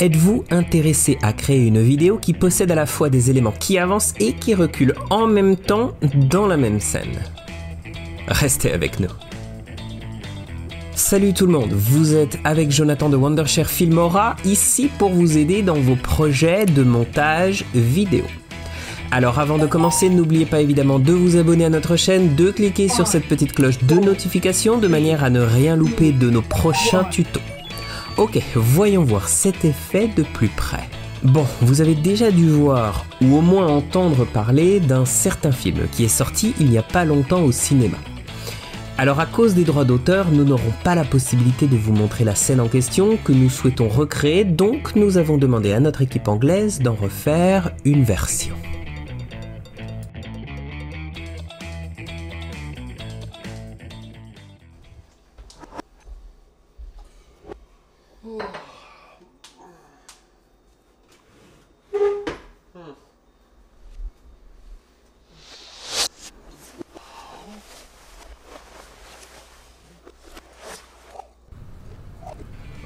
Êtes-vous intéressé à créer une vidéo qui possède à la fois des éléments qui avancent et qui reculent en même temps dans la même scène? Restez avec nous. Salut tout le monde, vous êtes avec Jonathan de Wondershare Filmora, ici pour vous aider dans vos projets de montage vidéo. Alors avant de commencer, n'oubliez pas évidemment de vous abonner à notre chaîne, de cliquer sur cette petite cloche de notification de manière à ne rien louper de nos prochains tutos. Ok, voyons voir cet effet de plus près. Bon, vous avez déjà dû voir ou au moins entendre parler d'un certain film qui est sorti il n'y a pas longtemps au cinéma. Alors à cause des droits d'auteur, nous n'aurons pas la possibilité de vous montrer la scène en question que nous souhaitons recréer, donc nous avons demandé à notre équipe anglaise d'en refaire une version.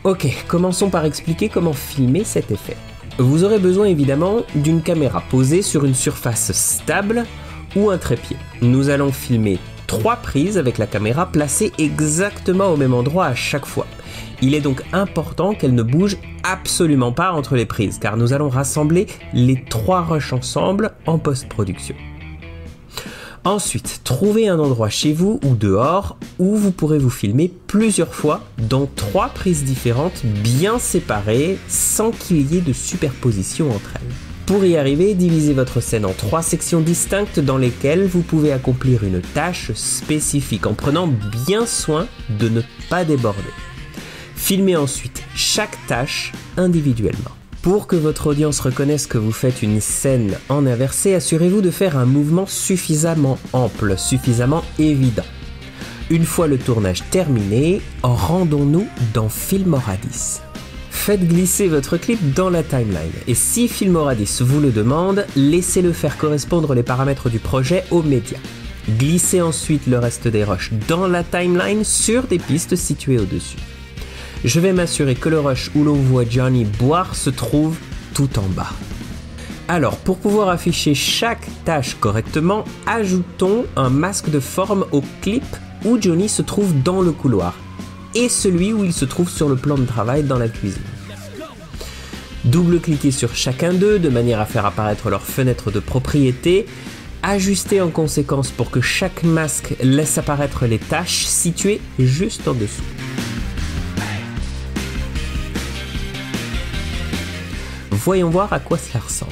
Ok, commençons par expliquer comment filmer cet effet. Vous aurez besoin évidemment d'une caméra posée sur une surface stable ou un trépied. Nous allons filmer 3 prises avec la caméra placée exactement au même endroit à chaque fois. Il est donc important qu'elle ne bouge absolument pas entre les prises, car nous allons rassembler les 3 rushs ensemble en post-production. Ensuite, trouvez un endroit chez vous ou dehors où vous pourrez vous filmer plusieurs fois dans 3 prises différentes bien séparées sans qu'il y ait de superposition entre elles. Pour y arriver, divisez votre scène en 3 sections distinctes dans lesquelles vous pouvez accomplir une tâche spécifique en prenant bien soin de ne pas déborder. Filmez ensuite chaque tâche individuellement. Pour que votre audience reconnaisse que vous faites une scène en inversé, assurez-vous de faire un mouvement suffisamment ample, suffisamment évident. Une fois le tournage terminé, rendons-nous dans Filmora 10. Faites glisser votre clip dans la timeline et si Filmora 10 vous le demande, laissez-le faire correspondre les paramètres du projet aux médias. Glissez ensuite le reste des rushs dans la timeline sur des pistes situées au-dessus. Je vais m'assurer que le rush où l'on voit Johnny boire se trouve tout en bas. Alors, pour pouvoir afficher chaque tâche correctement, ajoutons un masque de forme au clip où Johnny se trouve dans le couloir et celui où il se trouve sur le plan de travail dans la cuisine. Double-cliquez sur chacun d'eux de manière à faire apparaître leur fenêtre de propriété. Ajustez en conséquence pour que chaque masque laisse apparaître les tâches situées juste en dessous. Voyons voir à quoi cela ressemble.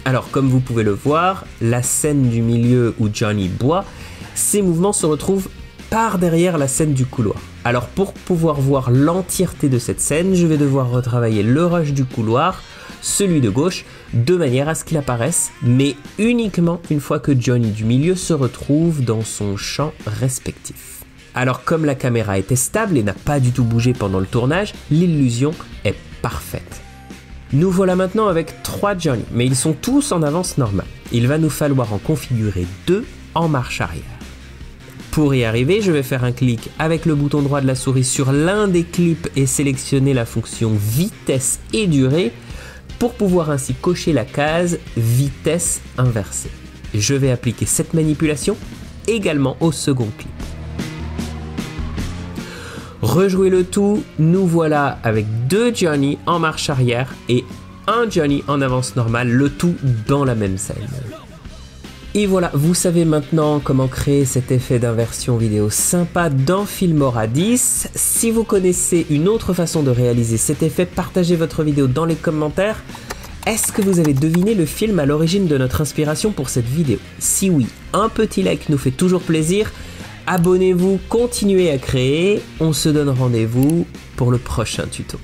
Alors, comme vous pouvez le voir, la scène du milieu où Johnny boit, ses mouvements se retrouvent par derrière la scène du couloir. Alors, pour pouvoir voir l'entièreté de cette scène, je vais devoir retravailler le rush du couloir, celui de gauche, de manière à ce qu'il apparaisse, mais uniquement une fois que Johnny du milieu se retrouve dans son champ respectif. Alors comme la caméra était stable et n'a pas du tout bougé pendant le tournage, l'illusion est parfaite. Nous voilà maintenant avec 3 Johnny, mais ils sont tous en avance normale. Il va nous falloir en configurer 2 en marche arrière. Pour y arriver, je vais faire un clic avec le bouton droit de la souris sur l'un des clips et sélectionner la fonction vitesse et durée pour pouvoir ainsi cocher la case vitesse inversée. Je vais appliquer cette manipulation également au second clip. Rejouez le tout, nous voilà avec 2 Johnny en marche arrière et 1 Johnny en avance normale, le tout dans la même scène. Et voilà, vous savez maintenant comment créer cet effet d'inversion vidéo sympa dans Filmora 10. Si vous connaissez une autre façon de réaliser cet effet, partagez votre vidéo dans les commentaires. Est-ce que vous avez deviné le film à l'origine de notre inspiration pour cette vidéo? Si oui, un petit like nous fait toujours plaisir. Abonnez-vous, continuez à créer, on se donne rendez-vous pour le prochain tuto.